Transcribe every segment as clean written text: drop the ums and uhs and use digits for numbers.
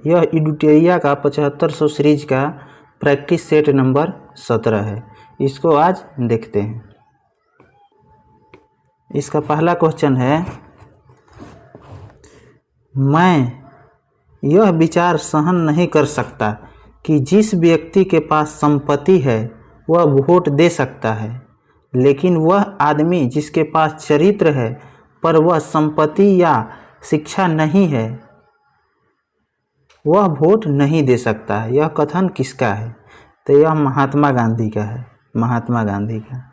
यह एडिटोरिया का 7500 सीरीज का प्रैक्टिस सेट नंबर 17 है। इसको आज देखते हैं। इसका पहला क्वेश्चन है, मैं यह विचार सहन नहीं कर सकता कि जिस व्यक्ति के पास संपत्ति है वह वोट दे सकता है, लेकिन वह आदमी जिसके पास चरित्र है पर वह संपत्ति या शिक्षा नहीं है वह वोट नहीं दे सकता है। यह कथन किसका है? तो यह महात्मा गांधी का है। महात्मा गांधी का।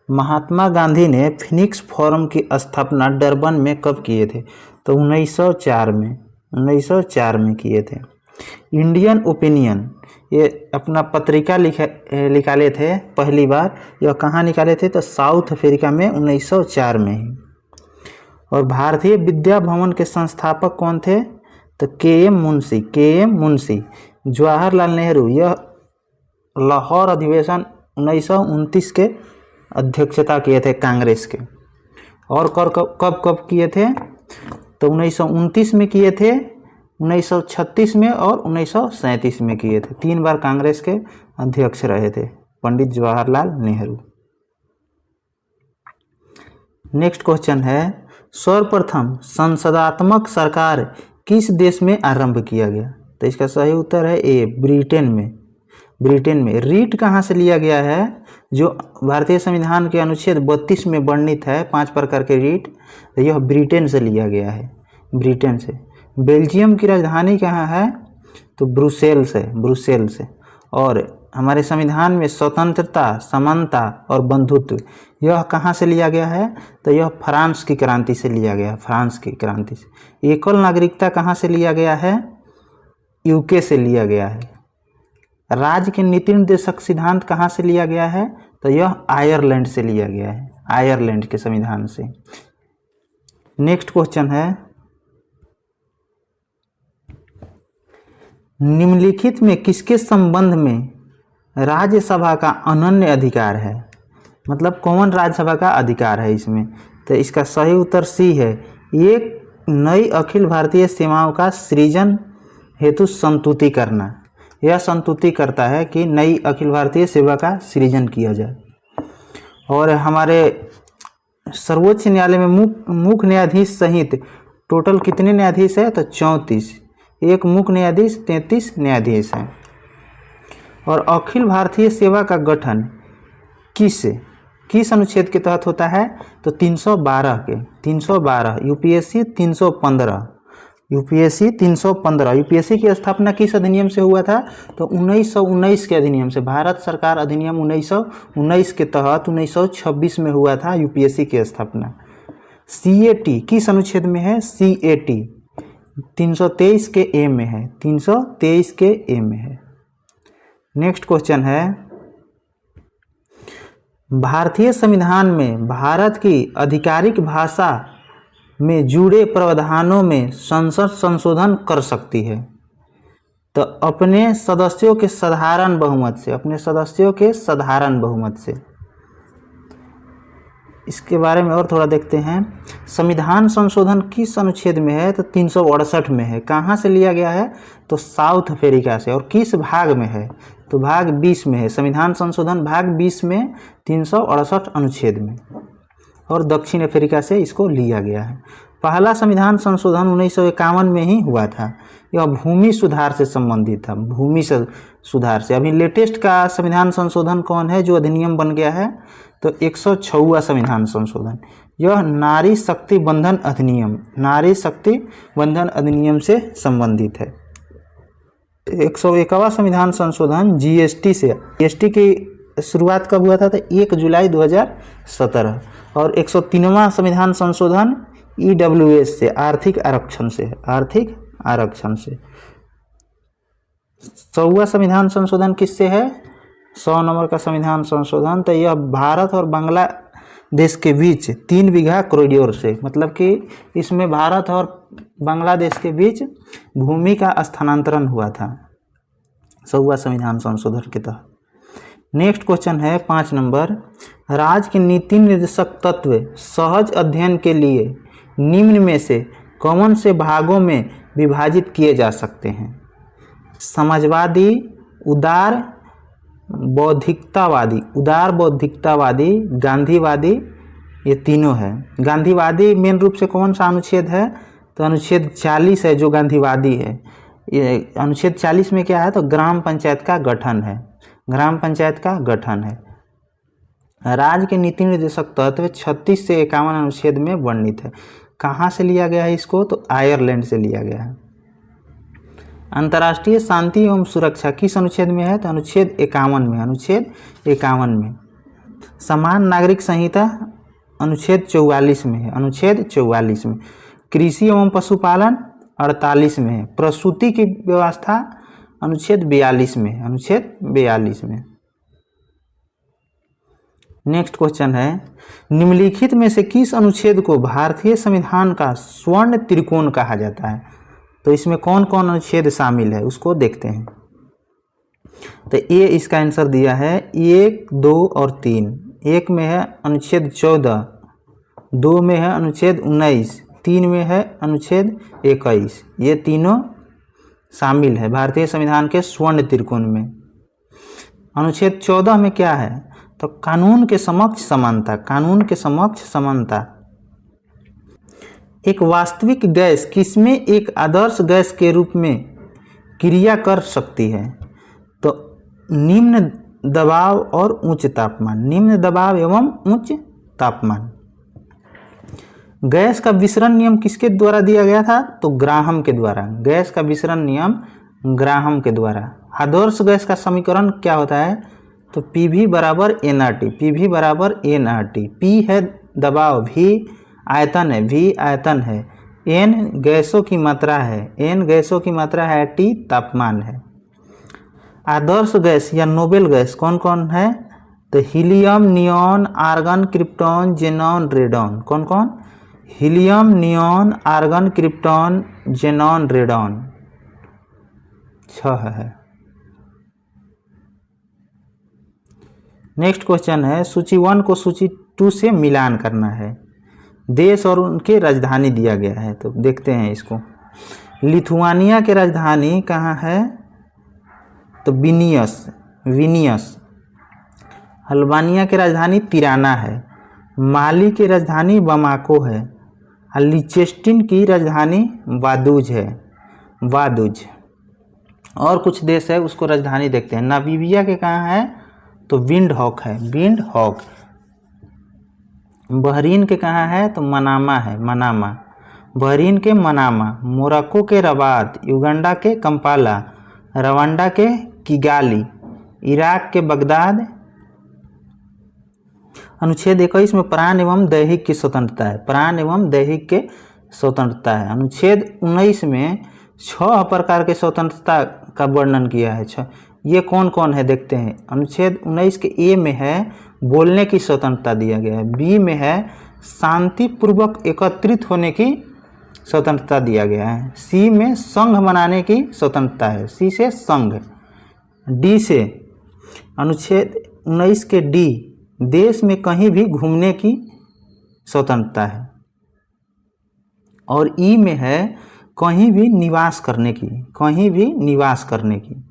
महात्मा गांधी ने फिनिक्स फोरम की स्थापना डरबन में कब किए थे? तो 1904 में किए थे। इंडियन ओपिनियन ये अपना पत्रिका निकाले थे पहली बार। यह कहाँ निकाले थे? तो साउथ अफ्रीका में 1904 में ही। और भारतीय विद्या भवन के संस्थापक कौन थे? तो के.एम. मुंशी। जवाहरलाल नेहरू यह लाहौर अधिवेशन 1929 के अध्यक्षता किए थे कांग्रेस के। और कब किए थे? तो 1929 में किए थे, 1936 में और 1937 में किए थे। 3 बार कांग्रेस के अध्यक्ष रहे थे पंडित जवाहरलाल नेहरू। नेक्स्ट क्वेश्चन है, सर्वप्रथम संसदात्मक सरकार किस देश में आरंभ किया गया? तो इसका सही उत्तर है ए, ब्रिटेन में। रीट कहाँ से लिया गया है? जो भारतीय संविधान के अनुच्छेद 32 में वर्णित है 5 प्रकार के रीट, तो यह ब्रिटेन से लिया गया है। ब्रिटेन से। बेल्जियम की राजधानी कहाँ है? तो ब्रुसेल से। और हमारे संविधान में स्वतंत्रता, समानता और बंधुत्व यह कहाँ से लिया गया है? तो यह फ्रांस की क्रांति से लिया गया है। फ्रांस की क्रांति से। एकल नागरिकता कहाँ से लिया गया है? यूके से लिया गया है। राज्य के नीति निर्देशक सिद्धांत कहाँ से लिया गया है? तो यह आयरलैंड से लिया गया है। आयरलैंड के संविधान से। नेक्स्ट क्वेश्चन है, निम्नलिखित में किसके संबंध में राज्यसभा का अनन्य अधिकार है? मतलब कौन राज्यसभा का अधिकार है इसमें? तो इसका सही उत्तर सी है। एक नई अखिल भारतीय सेवाओं का सृजन हेतु संतुति करना। यह संतुति करता है कि नई अखिल भारतीय सेवा का सृजन किया जाए। और हमारे सर्वोच्च न्यायालय में मुख्य न्यायाधीश सहित टोटल कितने न्यायाधीश है? तो 34। एक मुख्य न्यायाधीश, 33 न्यायाधीश हैं। और अखिल भारतीय सेवा का गठन किस अनुच्छेद के तहत होता है? तो 312 यूपीएससी 315। यूपीएससी की स्थापना किस अधिनियम से हुआ था? तो 1919 के अधिनियम से। भारत सरकार अधिनियम 1919 के तहत 1926 में हुआ था यूपीएससी की स्थापना। सीएटी किस अनुच्छेद में है? सीएटी 323 के ए में है। 323 के ए में है। नेक्स्ट क्वेश्चन है, भारतीय संविधान में भारत की आधिकारिक भाषा में जुड़े प्रावधानों में संसद संशोधन कर सकती है तो अपने सदस्यों के साधारण बहुमत से। इसके बारे में और थोड़ा देखते हैं। संविधान संशोधन किस अनुच्छेद में है? तो 368 में है। कहाँ से लिया गया है? तो साउथ अफ्रीका से। और किस भाग में है? तो भाग 20 में है। संविधान संशोधन भाग 20 में 368 अनुच्छेद में। और दक्षिण अफ्रीका से इसको लिया गया है। पहला संविधान संशोधन 1951 में ही हुआ था। यह भूमि सुधार से संबंधित था। भूमि सुधार से। अभी लेटेस्ट का संविधान संशोधन कौन है जो अधिनियम बन गया है? तो 106वां संविधान संशोधन। यह नारी शक्ति बंधन अधिनियम से संबंधित है। 101वां संविधान संशोधन जीएसटी से। जीएसटी की शुरुआत कब हुआ था? तो 1 जुलाई 2017। और 103वां संविधान संशोधन ईडब्ल्यूएस से, आर्थिक आरक्षण से। 100वां संविधान संशोधन किससे है? 100 नंबर का संविधान संशोधन। तो यह भारत और बांग्लादेश के बीच 3 बीघा कॉरिडोर से, मतलब कि इसमें भारत और बांग्लादेश के बीच भूमि का स्थानांतरण हुआ था 100वां संविधान संशोधन के तहत। नेक्स्ट क्वेश्चन है 5 नंबर, राज्य के नीति निर्देशक तत्व सहज अध्ययन के लिए निम्न में से कौन से भागों में विभाजित किए जा सकते हैं। समाजवादी, उदार बौद्धिकतावादी, गांधीवादी, ये तीनों है। गांधीवादी मेन रूप से कौन सा अनुच्छेद है? तो अनुच्छेद 40 है जो गांधीवादी है। ये अनुच्छेद 40 में क्या है? तो ग्राम पंचायत का गठन है। ग्राम पंचायत का गठन है। राज्य के नीति निर्देशक तत्व 36 से 51 अनुच्छेद में वर्णित है। कहाँ से लिया गया है इसको? तो आयरलैंड से लिया गया है। अंतर्राष्ट्रीय शांति एवं सुरक्षा किस अनुच्छेद में है? तो अनुच्छेद 51 में। अनुच्छेद 51 में। समान नागरिक संहिता अनुच्छेद 44 में है। अनुच्छेद 44 में। कृषि एवं पशुपालन 48 में है। प्रसूति की व्यवस्था अनुच्छेद 42 में है। अनुच्छेद 42 में। नेक्स्ट क्वेश्चन है, निम्नलिखित में से किस अनुच्छेद को भारतीय संविधान का स्वर्ण त्रिकोण कहा जाता है? तो इसमें कौन कौन अनुच्छेद शामिल है उसको देखते हैं। तो ये इसका आंसर दिया है 1, 2 और 3। 1 में है अनुच्छेद 14, 2 में है अनुच्छेद 19, 3 में है अनुच्छेद 21। ये तीनों शामिल है भारतीय संविधान के स्वर्ण त्रिकोण में। अनुच्छेद 14 में क्या है? तो कानून के समक्ष समानता। कानून के समक्ष समानता। एक वास्तविक गैस किसमें एक आदर्श गैस के रूप में क्रिया कर सकती है? तो निम्न दबाव और उच्च तापमान। निम्न दबाव एवं उच्च तापमान। गैस का विसरण नियम किसके द्वारा दिया गया था? तो ग्राहम के द्वारा। गैस का विसरण नियम ग्राहम के द्वारा। आदर्श गैस का समीकरण क्या होता है? तो PV बराबर nRT। PV बराबर nRT। P है दबाव, V आयतन है, V आयतन है, N गैसों की मात्रा है, N गैसों की मात्रा है, T तापमान है। आदर्श गैस या नोबेल गैस कौन कौन है? तो helium, neon, argon, krypton, xenon, radon. कौन कौन? Helium, neon, argon, krypton, xenon, radon. 6 है। नेक्स्ट क्वेश्चन है, सूची 1 को सूची 2 से मिलान करना है। देश और उनके राजधानी दिया गया है, तो देखते हैं इसको। लिथुआनिया के राजधानी कहाँ है? तो विनियस। अल्बानिया की राजधानी तिराना है। माली की राजधानी बमाको है। लिचेस्टिन की राजधानी वादूज है। वादूज। और कुछ देश है उसको राजधानी देखते हैं। नामीबिया के कहाँ है? तो विंडहॉक है। विंडहॉक। बहरीन के कहाँ है? तो मनामा है। मनामा। बहरीन के मनामा। मोरक्को के रबात। युगांडा के कंपाला। रवांडा के किगाली। इराक के बगदाद। अनुच्छेद 21 में प्राण एवं दैहिक की स्वतंत्रता है। प्राण एवं दैहिक के स्वतंत्रता है। अनुच्छेद 19 में 6 प्रकार के स्वतंत्रता का वर्णन किया है। ये कौन कौन है देखते हैं। अनुच्छेद 19 के ए में है बोलने की स्वतंत्रता दिया गया है। बी में है शांतिपूर्वक एकत्रित होने की स्वतंत्रता दिया गया है। सी में संघ बनाने की स्वतंत्रता है। सी से संघ। डी से अनुच्छेद 19 के डी देश में कहीं भी घूमने की स्वतंत्रता है। और ई में है कहीं भी निवास करने की। कहीं भी निवास करने की।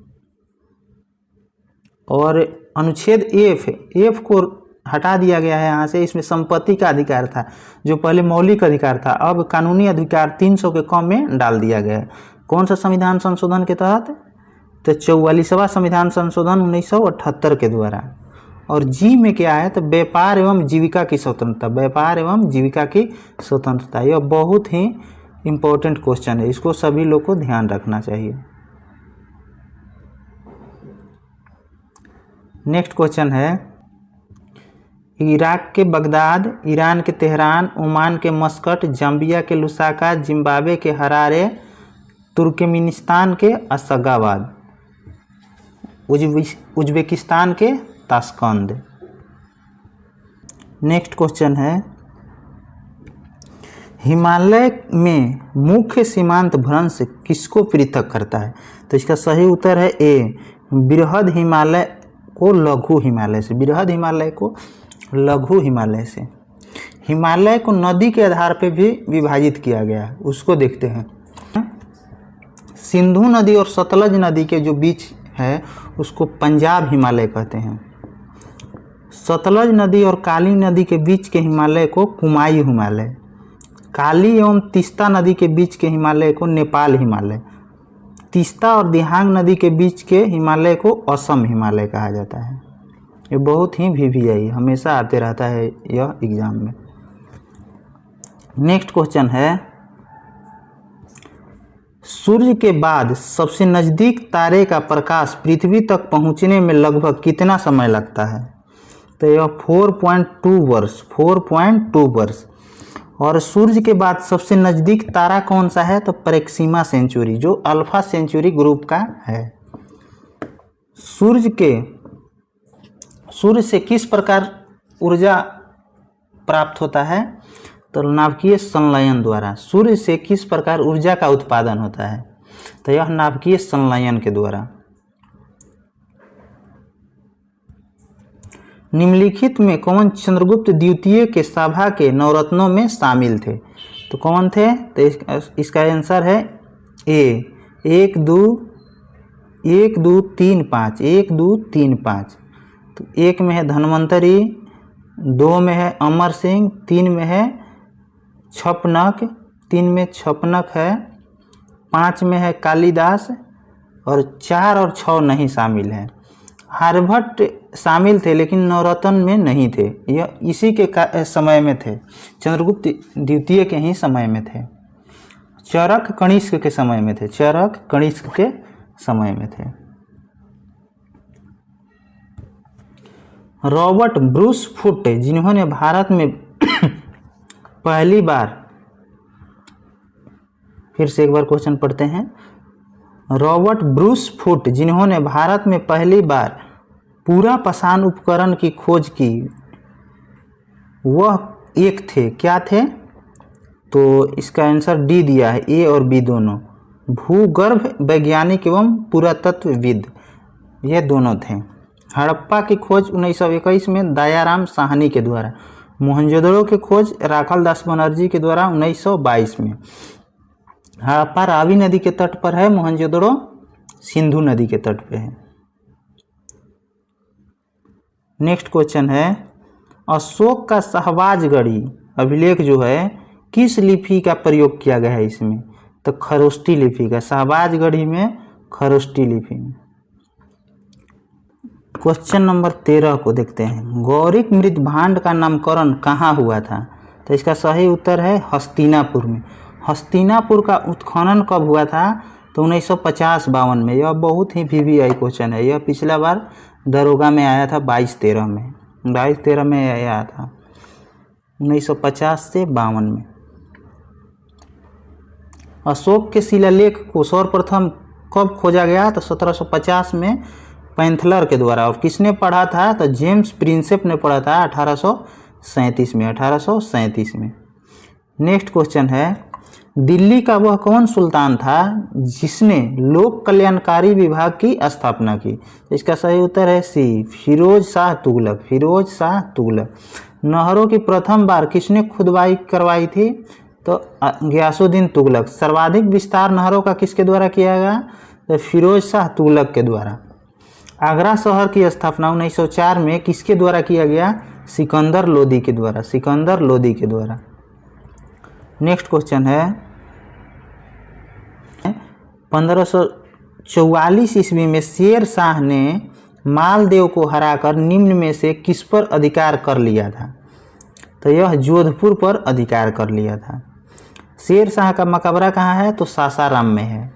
और अनुच्छेद एफ को हटा दिया गया है यहाँ से। इसमें संपत्ति का अधिकार था जो पहले मौलिक अधिकार था, अब कानूनी अधिकार 300 के कम में डाल दिया गया है। कौन सा संविधान संशोधन के तहत? तो 44वां संविधान संशोधन 1978 के द्वारा। और जी में क्या है? तो व्यापार एवं जीविका की स्वतंत्रता। व्यापार एवं जीविका की स्वतंत्रता। यह बहुत ही इम्पोर्टेंट क्वेश्चन है, इसको सभी लोग को ध्यान रखना चाहिए। नेक्स्ट क्वेश्चन है, इराक के बगदाद, ईरान के तेहरान, ओमान के मस्कट, जाम्बिया के लुसाका, जिम्बाब्वे के हरारे, तुर्कमेनिस्तान के अशगाबाद, उज्बेकिस्तान के ताशकंद। नेक्स्ट क्वेश्चन है, हिमालय में मुख्य सीमांत भ्रंश किसको पृथक करता है? तो इसका सही उत्तर है ए, बृहद हिमालय को लघु हिमालय से। बृहद हिमालय को लघु हिमालय से। हिमालय को नदी के आधार पर भी विभाजित किया गया है, उसको देखते हैं। सिंधु नदी और सतलज नदी के जो बीच है उसको पंजाब हिमालय कहते हैं। सतलज नदी और काली नदी के बीच के हिमालय को कुमाई हिमालय, काली एवं तीस्ता नदी के बीच के हिमालय को नेपाल हिमालय, तीस्ता और दिहांग नदी के बीच के हिमालय को असम हिमालय कहा जाता है। ये बहुत ही VVI हमेशा आते रहता है यह एग्जाम में। नेक्स्ट क्वेश्चन है, सूर्य के बाद सबसे नज़दीक तारे का प्रकाश पृथ्वी तक पहुंचने में लगभग कितना समय लगता है? तो यह 4.2 वर्ष, 4.2 वर्ष। और सूर्य के बाद सबसे नज़दीक तारा कौन सा है? तो प्रेक्सिमा सेंचुरी, जो अल्फा सेंचुरी ग्रुप का है। सूर्य से किस प्रकार ऊर्जा प्राप्त होता है? तो नाभिकीय संलयन द्वारा। सूर्य से किस प्रकार ऊर्जा का उत्पादन होता है? तो यह नाभिकीय संलयन के द्वारा। निम्नलिखित में कौन चंद्रगुप्त द्वितीय के सभा के नवरत्नों में शामिल थे? तो कौन थे? तो इसका आंसर है ए, 1 2 3 5, 1 2 3 5। तो 1 में है धन्वंतरी, 2 में है अमर सिंह, 3 में है छपनक, 3 में छपनक है, 5 में है कालिदास और 4 और 6 नहीं शामिल है। आर्यभट्ट शामिल थे लेकिन नवरत्न में नहीं थे। यह इसी के समय में थे, चंद्रगुप्त द्वितीय के ही समय में थे, चरक कनिष्क के समय में थे, चरक कनिष्क के समय में थे। रॉबर्ट ब्रूस फुट जिन्होंने भारत में पहली बार, फिर से एक बार क्वेश्चन पढ़ते हैं। रॉबर्ट ब्रूस फुट जिन्होंने भारत में पहली बार पूरा पाषाण उपकरण की खोज की, वह एक थे, क्या थे? तो इसका आंसर डी दिया है, ए और बी दोनों, भूगर्भ वैज्ञानिक एवं पुरातत्वविद, ये दोनों थे। हड़प्पा की खोज 1921 में दयाराम साहनी के द्वारा, मोहनजोदड़ो की खोज राखाल दास बनर्जी के द्वारा 1922 में। हड़प्पा रावी नदी के तट पर है, मोहनजोदड़ो सिंधु नदी के तट पे है। नेक्स्ट क्वेश्चन है, अशोक का शहबाजगढ़ी अभिलेख जो है किस लिपि का प्रयोग किया गया है इसमें? तो खरोष्टी लिपि का, शहबाजगढ़ी में खरोष्टी लिपि में। क्वेश्चन नंबर 13 को देखते हैं, गौरिक मृत भांड का नामकरण कहाँ हुआ था? तो इसका सही उत्तर है हस्तिनापुर में। हस्तिनापुर का उत्खनन कब हुआ था? तो 1950-52 में। यह बहुत ही VVI क्वेश्चन है, यह पिछला बार दरोगा में आया था 22-13 में, 22-13 में आया था, 1950 से 52 में। अशोक के शिलालेख को सर्वप्रथम कब खोजा गया? तो 1750 में पैंथलर के द्वारा। और किसने पढ़ा था? तो जेम्स प्रिंसेप ने पढ़ा था 1837 में, 1837 में। नेक्स्ट क्वेश्चन है, दिल्ली का वह कौन सुल्तान था जिसने लोक कल्याणकारी विभाग की स्थापना की? इसका सही उत्तर है सी, फिरोज शाह तुगलक, फिरोज शाह तुगलक। नहरों की प्रथम बार किसने खुदवाई करवाई थी? तो गयासुद्दीन तुगलक। सर्वाधिक विस्तार नहरों का किसके द्वारा किया गया? तो फिरोज शाह तुगलक के द्वारा। आगरा शहर की स्थापना 1904 में किसके द्वारा किया गया? सिकंदर लोदी के द्वारा, सिकंदर लोदी के द्वारा। नेक्स्ट क्वेश्चन है, 1544 ईस्वी में शेर शाह ने मालदेव को हराकर निम्न में से किस पर अधिकार कर लिया था? तो यह जोधपुर पर अधिकार कर लिया था। शेर शाह का मकबरा कहाँ है? तो सासाराम में है।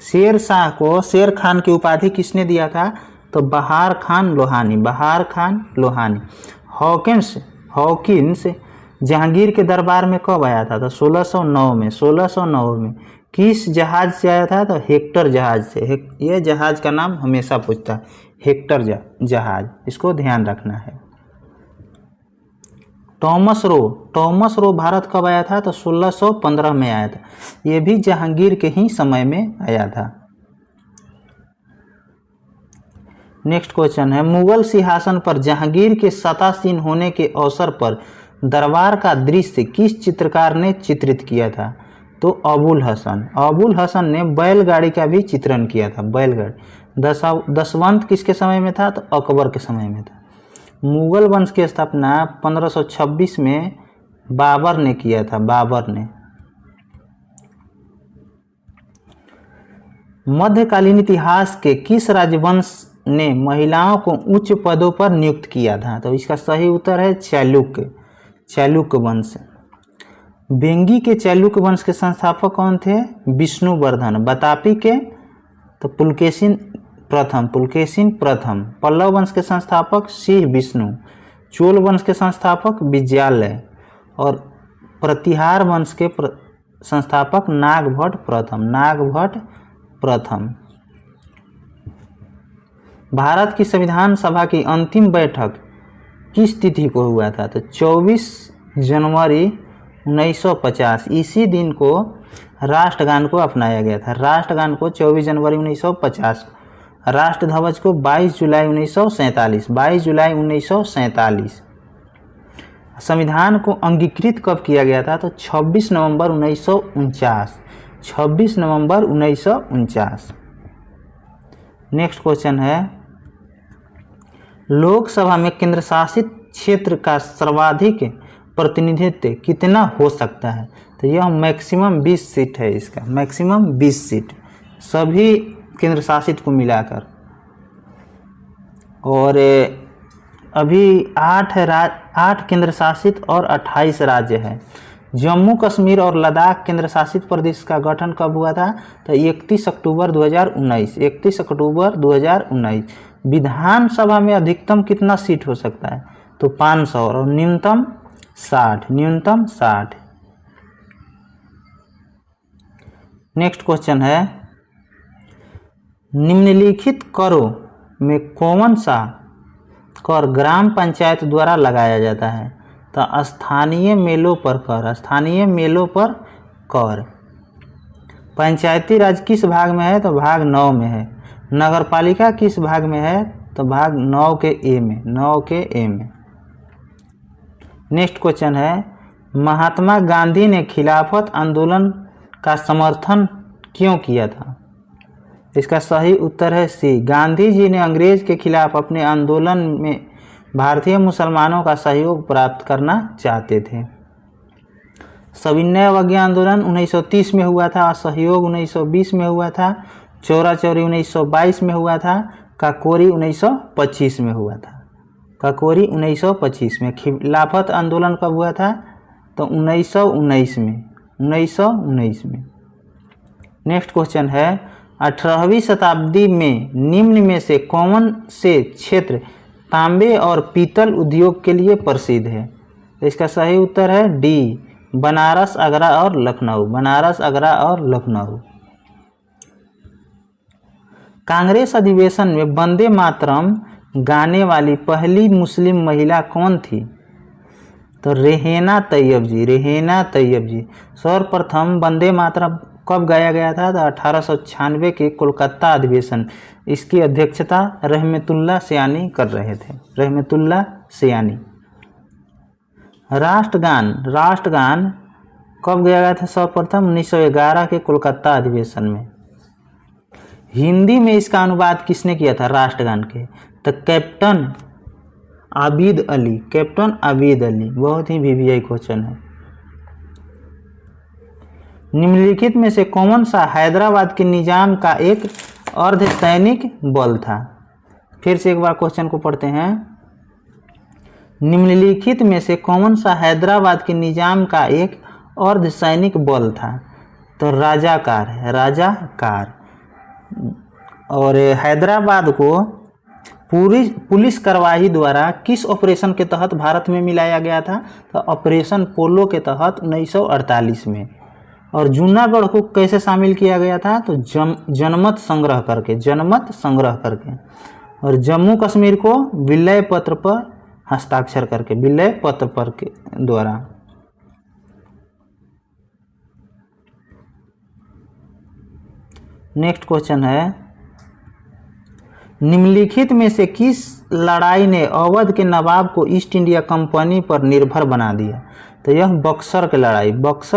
शेर शाह को शेर खान की उपाधि किसने दिया था? तो बहार खान लोहानी, बहार खान लोहानी। हॉकिंस जहांगीर के दरबार में कब आया था? तो 1609 में, 1609 में। किस जहाज से आया था? तो हेक्टर जहाज से। ये जहाज का नाम हमेशा पूछता है, हेक्टर जहाज, इसको ध्यान रखना है। टॉमस रो भारत कब आया था? तो 1615 में आया था। ये भी जहांगीर के ही समय में आया था। नेक्स्ट क्वेश्चन है, मुगल सिंहासन पर जहांगीर के सत्तासीन होने के अवसर पर दरबार का दृश्य किस चित्रकार ने चित्रित किया था? तो अबुल हसन ने बैलगाड़ी का भी चित्रण किया था। बैलगाड़ी दशवंत किसके समय में था? तो अकबर के समय में था। मुगल वंश की स्थापना 1526 में बाबर ने किया था। बाबर ने। मध्यकालीन इतिहास के किस राजवंश ने महिलाओं को उच्च पदों पर नियुक्त किया था? तो इसका सही उत्तर है चालुक्य वंश। बेंगी के चालुक्य वंश के संस्थापक कौन थे? विष्णुवर्धन। बतापी के तो पुलकेशिन प्रथम। पल्लव वंश के संस्थापक सिंह विष्णु। चोल वंश के संस्थापक विजयालय। और प्रतिहार वंश के संस्थापक नागभट्ट प्रथम। भारत की संविधान सभा की अंतिम बैठक किस तिथि को हुआ था? तो 24 जनवरी 1950। इसी दिन को राष्ट्रगान को अपनाया गया था। राष्ट्रगान को 24 जनवरी 1950। राष्ट्र ध्वज को 22 जुलाई 1947। संविधान को अंगीकृत कब किया गया था? तो 26 नवंबर 1949। नेक्स्ट क्वेश्चन है, लोकसभा में केंद्र शासित क्षेत्र का सर्वाधिक प्रतिनिधित्व कितना हो सकता है? तो यह मैक्सिमम 20 सीट है। इसका मैक्सिमम 20 सीट सभी केंद्र शासित को मिलाकर। और अभी 8 केंद्र शासित और 28 राज्य है। जम्मू कश्मीर और लद्दाख केंद्र शासित प्रदेश का गठन कब हुआ था? तो 31 अक्टूबर 2019। विधानसभा में अधिकतम कितना सीट हो सकता है? तो 500 और न्यूनतम 60। नेक्स्ट क्वेश्चन है, निम्नलिखित करों में कौन सा कर ग्राम पंचायत द्वारा लगाया जाता है? तो स्थानीय मेलों पर कर। पंचायती राज किस भाग में है? तो भाग 9 में है। नगरपालिका किस भाग में है? तो भाग 9 के ए में। नेक्स्ट क्वेश्चन है, महात्मा गांधी ने खिलाफत आंदोलन का समर्थन क्यों किया था? इसका सही उत्तर है सी। गांधी जी ने अंग्रेज के खिलाफ अपने आंदोलन में भारतीय मुसलमानों का सहयोग प्राप्त करना चाहते थे। सविनय अवज्ञा आंदोलन 1930 में हुआ था। असहयोग 1920 में हुआ था। चौरा चौरी 1922 में हुआ था। काकोरी 1925 में हुआ था। खिलाफत आंदोलन कब हुआ था? तो 1919 में। नेक्स्ट क्वेश्चन है, 18वीं शताब्दी में निम्न में से कौन से क्षेत्र तांबे और पीतल उद्योग के लिए प्रसिद्ध है? इसका सही उत्तर है डी, बनारस, आगरा और लखनऊ। कांग्रेस अधिवेशन में वंदे मातरम गाने वाली पहली मुस्लिम महिला कौन थी? तो रेहेना तैयब जी। सर्वप्रथम वंदे मातरम कब गाया गया था? तो 1896 के कोलकाता अधिवेशन। इसकी अध्यक्षता रहमतुल्लाह सयानी कर रहे थे। राष्ट्रगान कब गाया गया था? सर्वप्रथम 1911 के कोलकाता अधिवेशन में। हिंदी में इसका अनुवाद किसने किया था राष्ट्रगान के? तो कैप्टन आबिद अली। बहुत ही वीवीआई क्वेश्चन है। निम्नलिखित में से कौन सा हैदराबाद के निजाम का एक अर्धसैनिक बल था? फिर से एक बार क्वेश्चन को पढ़ते हैं। निम्नलिखित में से कौन सा हैदराबाद के निजाम का एक अर्धसैनिक बल था? तो राजाकार। और हैदराबाद को पुलिस कार्रवाई द्वारा किस ऑपरेशन के तहत भारत में मिलाया गया था? तो ऑपरेशन पोलो के तहत 1948 में। और जूनागढ़ को कैसे शामिल किया गया था? तो जनमत संग्रह करके। और जम्मू कश्मीर को विलय पत्र पर हस्ताक्षर करके, द्वारा। नेक्स्ट क्वेश्चन है, निम्नलिखित में से किस लड़ाई ने अवध के नवाब को ईस्ट इंडिया कंपनी पर निर्भर बना दिया? तो तो यह बक्सर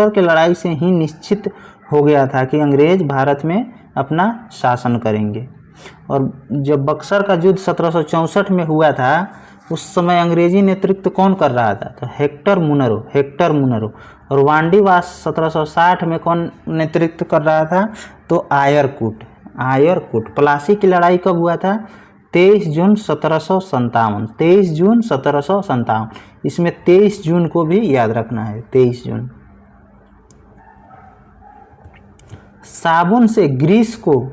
की लड़ाई से ही निश्चित हो गया था कि अंग्रेज भारत में अपना शासन करेंगे। और जब बक्सर का युद्ध 1764 में हुआ था, उस समय अंग्रेजी नेतृत्व कौन कर रहा था? तो हेक्टर मुनरो। और वांडीवास 1760 में कौन नेतृत्व कर रहा था? तो आयरकुट। प्लासी की लड़ाई कब हुआ था? 23 जून 1757। इसमें 23 जून को भी याद रखना है, 23 जून। साबुन से ग्रीस को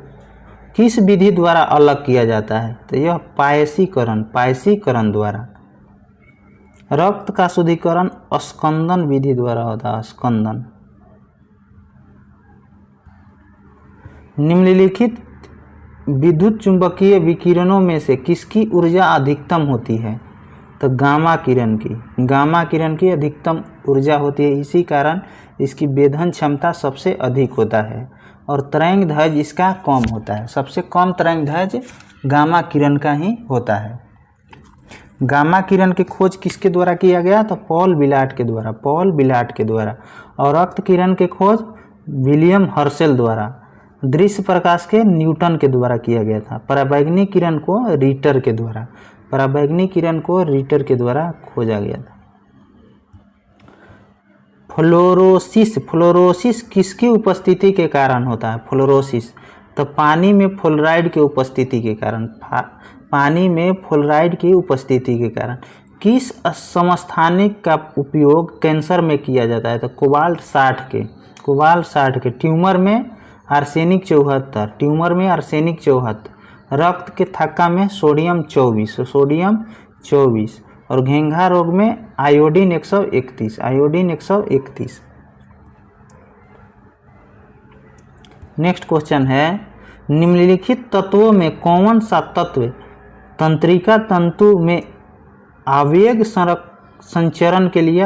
किस विधि द्वारा अलग किया जाता है? तो यह पायसीकरण द्वारा। रक्त का शुद्धिकरण स्कंदन विधि द्वारा होता है, स्कंदन। निम्नलिखित विद्युत चुंबकीय विकिरणों में से किसकी ऊर्जा अधिकतम होती है? तो गामा किरण की अधिकतम ऊर्जा होती है। इसी कारण इसकी वेधन क्षमता सबसे अधिक होता है और तरंगदैर्घ्य इसका कम होता है। सबसे कम तरंगदैर्घ्य गामा किरण का ही होता है। गामा किरण की खोज किसके द्वारा किया गया? तो पॉल बिलाट के द्वारा। और रक्त किरण की खोज विलियम हर्शेल द्वारा। दृश्य प्रकाश के न्यूटन के द्वारा किया गया था। पराबैंगनी किरण को रिटर के द्वारा खोजा गया था। फ्लोरोसिस किसकी उपस्थिति के कारण होता है? फ्लोरोसिस तो पानी में फ्लोराइड की उपस्थिति के कारण। किस समस्थानिक का उपयोग कैंसर में किया जाता है? तो कोबाल्ट 60 के। ट्यूमर में आर्सेनिक 74। रक्त के थक्का में सोडियम 24। और घेंघा रोग में आयोडीन 131। नेक्स्ट क्वेश्चन है, निम्नलिखित तत्वों में कौन सा तत्व तंत्रिका तंतु में आवेग संचरण के लिए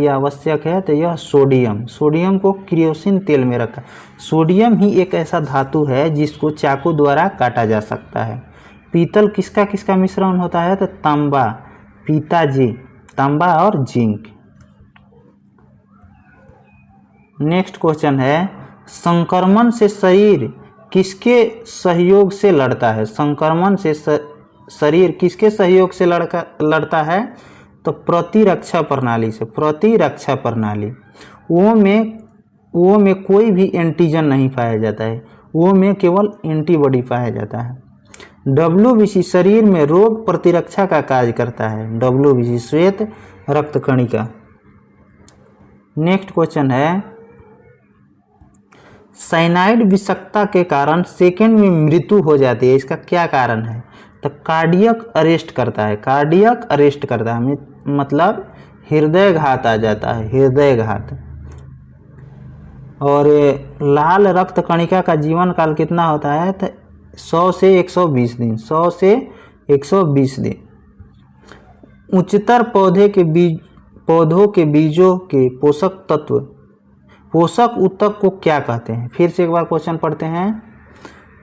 आवश्यक है? तो यह सोडियम को क्रियोसिन तेल में रखा। सोडियम ही एक ऐसा धातु है जिसको चाकू द्वारा काटा जा सकता है। पीतल किसका मिश्रण होता है? तो तांबा और जिंक। नेक्स्ट क्वेश्चन है, संक्रमण से शरीर किसके सहयोग से लड़ता है? शरीर किसके सहयोग से लड़ता है? तो प्रतिरक्षा प्रणाली। वो में कोई भी एंटीजन नहीं पाया जाता है, वो में केवल एंटीबॉडी पाया जाता है। WBC शरीर में रोग प्रतिरक्षा का कार्य करता है। WBC श्वेत रक्त कणिका। नेक्स्ट क्वेश्चन है, साइनाइड विषाक्तता के कारण सेकंड में मृत्यु हो जाती है, इसका क्या कारण है? तो कार्डियक अरेस्ट करता है, मतलब हृदयघात आ जाता है, हृदयघात। और लाल रक्त कणिका का जीवन काल कितना होता है? तो 100 से 120 दिन। उच्चतर पौधों के बीजों के पोषक ऊतक को क्या कहते हैं? फिर से एक बार क्वेश्चन पढ़ते हैं।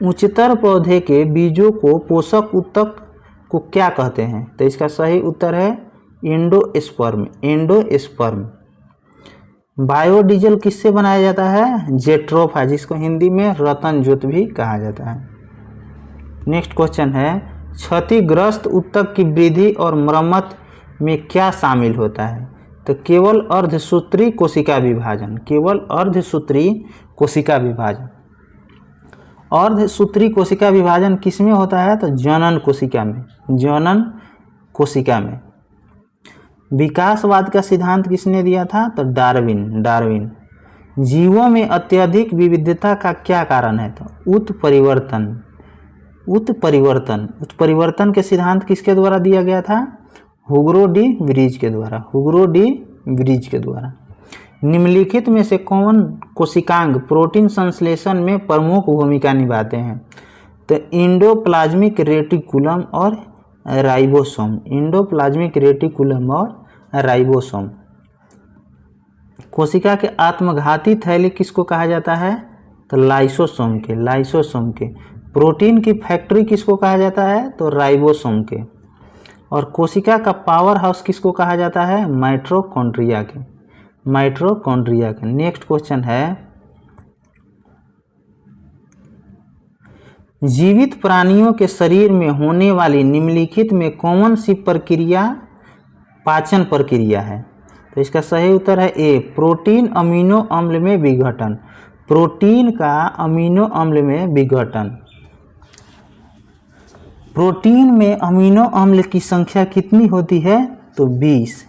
उच्चतर पौधे के बीजों को पोषक ऊतक को क्या कहते हैं? तो इसका सही उत्तर है एंडोस्पर्म। बायोडीजल किससे बनाया जाता है? जेट्रोफा, जिसको हिंदी में रतन ज्योत भी कहा जाता है। नेक्स्ट क्वेश्चन है, क्षतिग्रस्त ऊतक की वृद्धि और मरम्मत में क्या शामिल होता है? तो केवल अर्धसूत्री कोशिका विभाजन किसमें होता है? तो जनन कोशिका में। विकासवाद का सिद्धांत किसने दिया था? तो डार्विन। जीवों में अत्यधिक विविधता का क्या कारण है? तो उत्परिवर्तन के सिद्धांत किसके द्वारा दिया गया था? हुगो डी वृज के द्वारा। निम्नलिखित में से कौन कोशिकांग प्रोटीन संश्लेषण में प्रमुख भूमिका निभाते हैं? तो एंडोप्लाज्मिक रेटिकुलम और राइबोसोम। कोशिका के आत्मघाती थैली किसको कहा जाता है? तो लाइसोसोम के। प्रोटीन की फैक्ट्री किसको कहा जाता है? तो राइबोसोम के। और कोशिका का पावर हाउस किसको कहा जाता है? माइटोकॉन्ड्रिया के, माइटोकॉन्ड्रिया के। नेक्स्ट क्वेश्चन है, जीवित प्राणियों के शरीर में होने वाली निम्नलिखित में कौन सी प्रक्रिया पाचन प्रक्रिया है? तो इसका सही उत्तर है ए, प्रोटीन अमीनो अम्ल में विघटन, प्रोटीन का अमीनो अम्ल में विघटन। प्रोटीन में अमीनो अम्ल की संख्या कितनी होती है? तो 20।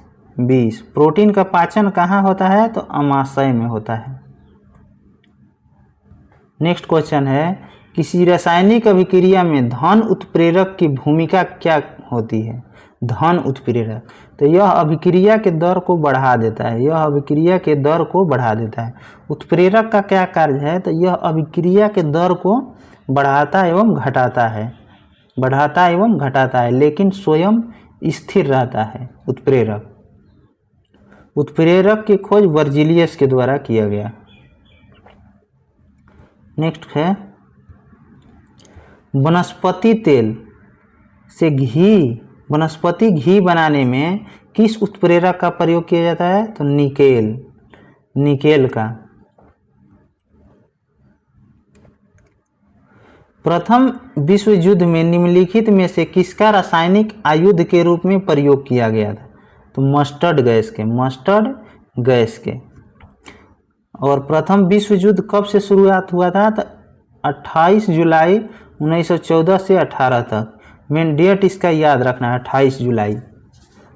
प्रोटीन का पाचन कहाँ होता है? तो अमाशय में होता है। नेक्स्ट क्वेश्चन है, किसी रासायनिक अभिक्रिया में धन उत्प्रेरक की भूमिका क्या होती है? धन उत्प्रेरक, तो यह अभिक्रिया के दर को बढ़ा देता है, यह अभिक्रिया के दर को बढ़ा देता है। उत्प्रेरक का क्या कार्य है? तो यह अभिक्रिया के दर को बढ़ाता एवं घटाता है, बढ़ाता एवं घटाता है, लेकिन स्वयं स्थिर रहता है उत्प्रेरक। उत्प्रेरक की खोज वर्जिलियस के द्वारा किया गया। नेक्स्ट है, वनस्पति तेल से घी, वनस्पति घी बनाने में किस उत्प्रेरक का प्रयोग किया जाता है? तो निकेल, निकेल का। प्रथम विश्व युद्ध में निम्नलिखित में से किसका रासायनिक आयुध के रूप में प्रयोग किया गया था? तो मस्टर्ड गैस के, मस्टर्ड गैस के। और प्रथम विश्व युद्ध कब से शुरुआत हुआ था? तो 28 जुलाई 1914 से 18 तक। मेन डेट इसका याद रखना है, 28 जुलाई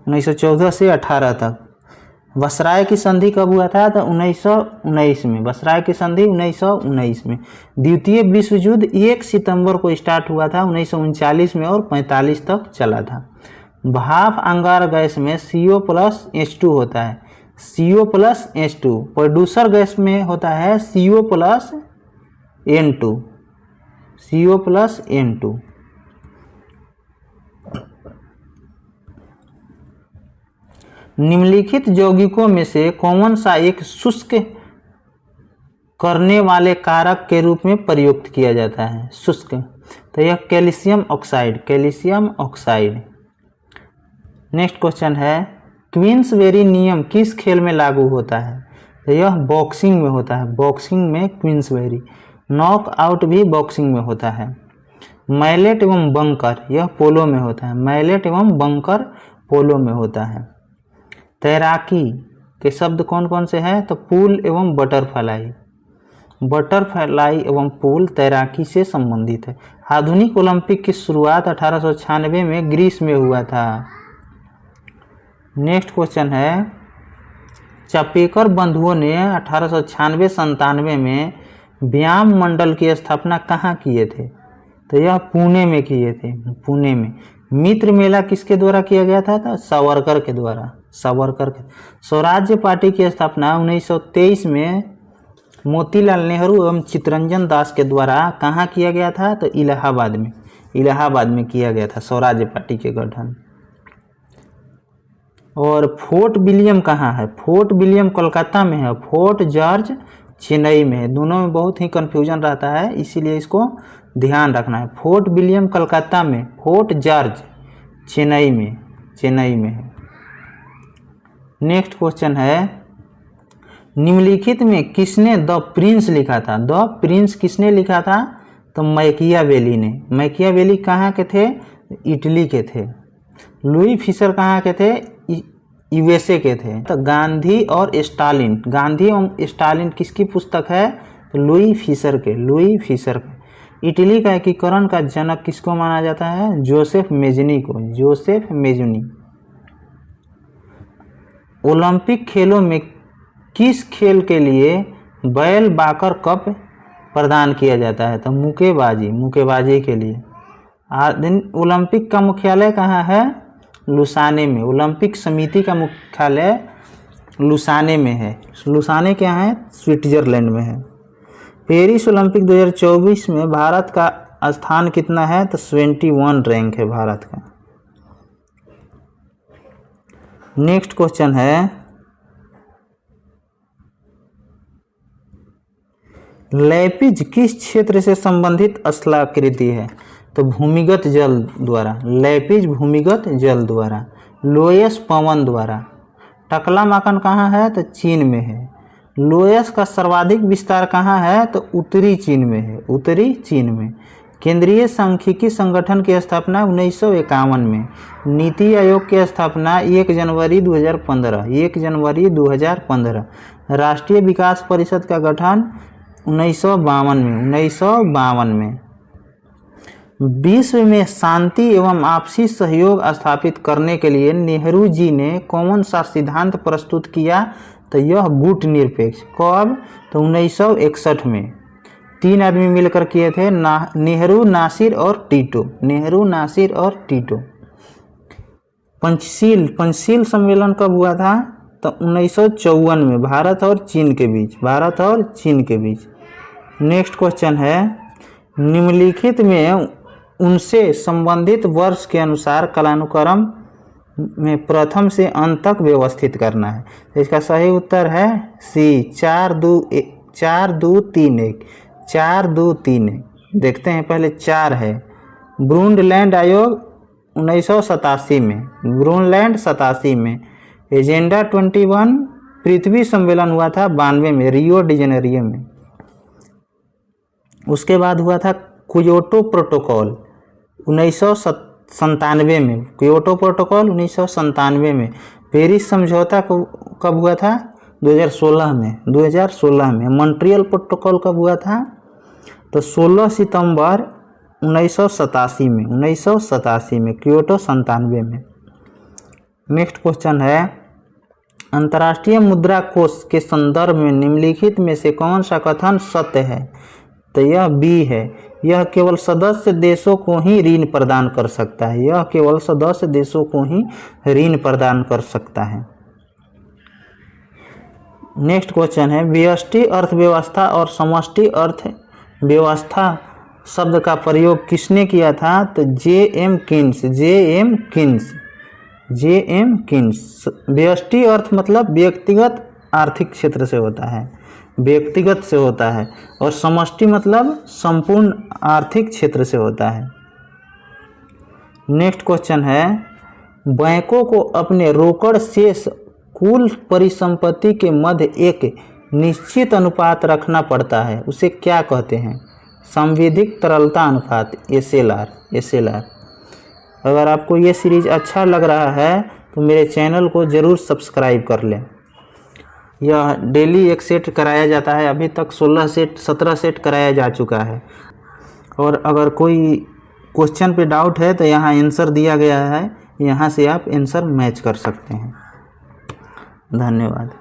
1914 से 18 तक। वसराय की संधि कब हुआ था? तो 1919 में, वसराय की संधि 1919 में। द्वितीय विश्व युद्ध 1 सितंबर को स्टार्ट हुआ था 1939 में और 45 तक चला था। भाप अंगार गैस में CO+H2 होता है, CO+H2। प्रोड्यूसर गैस में होता है CO+N2, CO+N2। निम्नलिखित यौगिकों में से कौन सा एक शुष्क करने वाले कारक के रूप में प्रयुक्त किया जाता है? शुष्क, तो यह calcium oxide, calcium oxide. Next question है, क्वींसबेरी नियम किस खेल में लागू होता है? तो यह बॉक्सिंग में होता है, बॉक्सिंग में क्वींसबेरी। नॉकआउट भी बॉक्सिंग में होता है। मैलेट एवं बंकर, यह पोलो में होता है, मैलेट एवं बंकर पोलो में होता है। तैराकी के शब्द कौन कौन से हैं? तो पूल एवं बटरफ्लाई, बटरफ्लाई एवं पूल तैराकी से संबंधित है। आधुनिक ओलंपिक की शुरुआत 1896 में ग्रीस में हुआ था। नेक्स्ट क्वेश्चन है, चापेकर बंधुओं ने 1896-97 में व्यायाम मंडल की स्थापना कहाँ किए थे? तो यह पुणे में किए थे, पुणे में। मित्र मेला किसके द्वारा किया गया था? तो सावरकर के द्वारा, सावरकर के। स्वराज्य पार्टी की स्थापना 1923 में मोतीलाल नेहरू एवं चित्तरंजन दास के द्वारा कहाँ किया गया था? तो इलाहाबाद में, इलाहाबाद में किया गया था स्वराज्य पार्टी के गठन। और फोर्ट विलियम कहाँ है? फोर्ट विलियम कोलकाता में है, फोर्ट जॉर्ज चेन्नई में है। दोनों में बहुत ही कन्फ्यूजन रहता है, इसीलिए इसको ध्यान रखना है। फोर्ट विलियम कलकत्ता में, फोर्ट जॉर्ज चेन्नई में, चेन्नई में है। नेक्स्ट क्वेश्चन है, निम्नलिखित में किसने द प्रिंस लिखा था? द प्रिंस किसने लिखा था? तो मैकियावेली ने। मैकियावेली कहाँ के थे? इटली के थे। लुई फिशर कहाँ के थे? यूएसए के थे। तो गांधी और स्टालिन, गांधी एवं स्टालिन किसकी पुस्तक है? तो लुई फिशर के, लुई फिशर के। इटली का एकीकरण का जनक किसको माना जाता है? जोसेफ मेजनी को, जोसेफ मेजनी। ओलंपिक खेलों में किस खेल के लिए बैल बाकर कप प्रदान किया जाता है? तो मुक्केबाजी, मुक्केबाजी के लिए। ओलंपिक का मुख्यालय कहाँ है? लुसाने में। ओलंपिक समिति का मुख्यालय लुसाने में है। लुसाने क्या है? स्विट्जरलैंड में है। पेरिस ओलंपिक 2024 में भारत का स्थान कितना है? तो 71 रैंक है भारत का। नेक्स्ट क्वेश्चन है, लैपिज किस क्षेत्र से संबंधित स्थलाकृति है? तो भूमिगत जल द्वारा, लैपिज भूमिगत जल द्वारा, लोयस पवन द्वारा। टकलामाकन कहाँ है? तो चीन में है। लोयस का सर्वाधिक विस्तार कहाँ है? तो उत्तरी चीन में है, उत्तरी चीन में। केंद्रीय सांख्यिकी संगठन की स्थापना 1951 में। नीति आयोग की स्थापना 1 जनवरी 2015, 1 जनवरी 2015। राष्ट्रीय विकास परिषद का गठन 1952 में, 1952 में। विश्व में शांति एवं आपसी सहयोग स्थापित करने के लिए नेहरू जी ने कौन सा सिद्धांत प्रस्तुत किया? तो यह गुट निरपेक्ष। कब? तो 1961 में। 3 आदमी मिलकर किए थे, नेहरू, नासिर और टीटो, नेहरू, नासिर और टीटो। पंचशील सम्मेलन कब हुआ था? तो 1954 में, भारत और चीन के बीच, भारत और चीन के बीच। नेक्स्ट क्वेश्चन है, निम्नलिखित में उनसे संबंधित वर्ष के अनुसार कालानुक्रम में प्रथम से अंत तक व्यवस्थित करना है। तो इसका सही उत्तर है सी, 4 2 3 1, 4 2 3 1। देखते हैं, पहले 4 है। ब्रूनलैंड आयोग 1987 में, ब्रूनलैंड 87 में। एजेंडा 21 पृथ्वी सम्मेलन हुआ था 92 में, रियो डी जेनेरियो में। उसके बाद हुआ था क्योटो प्रोटोकॉल 1997 में, क्योटो प्रोटोकॉल 1997 में। पेरिस समझौता कब हुआ था? 2016 में, 2016 में। मॉन्ट्रियल प्रोटोकॉल कब हुआ था? तो 16 सितंबर 1987 में, 1987 में। क्योटो 97 में। नेक्स्ट क्वेश्चन है, अंतर्राष्ट्रीय मुद्रा कोष के संदर्भ में निम्नलिखित में से कौन सा कथन सत्य है? तो यह बी है, यह केवल सदस्य देशों को ही ऋण प्रदान कर सकता है, यह केवल सदस्य देशों को ही ऋण प्रदान कर सकता है। नेक्स्ट क्वेश्चन है, व्यष्टि अर्थव्यवस्था और समष्टि अर्थव्यवस्था शब्द का प्रयोग किसने किया था? तो J.M.. Keynes, J.M.. Keynes, J.M.. Keynes. व्यष्टि अर्थ मतलब व्यक्तिगत आर्थिक क्षेत्र से होता है, व्यक्तिगत से होता है, और समष्टि मतलब संपूर्ण आर्थिक क्षेत्र से होता है। नेक्स्ट क्वेश्चन है, बैंकों को अपने रोकड़ शेष कुल परिसंपत्ति के मध्य एक निश्चित अनुपात रखना पड़ता है, उसे क्या कहते हैं? संविधिक तरलता अनुपात, एसएलआर, एसएलआर। अगर आपको ये सीरीज अच्छा लग रहा है तो मेरे चैनल को ज़रूर सब्सक्राइब कर लें। यह डेली एक सेट कराया जाता है, अभी तक 17 सेट कराया जा चुका है। और अगर कोई क्वेश्चन पे डाउट है तो यहाँ आंसर दिया गया है, यहाँ से आप आंसर मैच कर सकते हैं। धन्यवाद।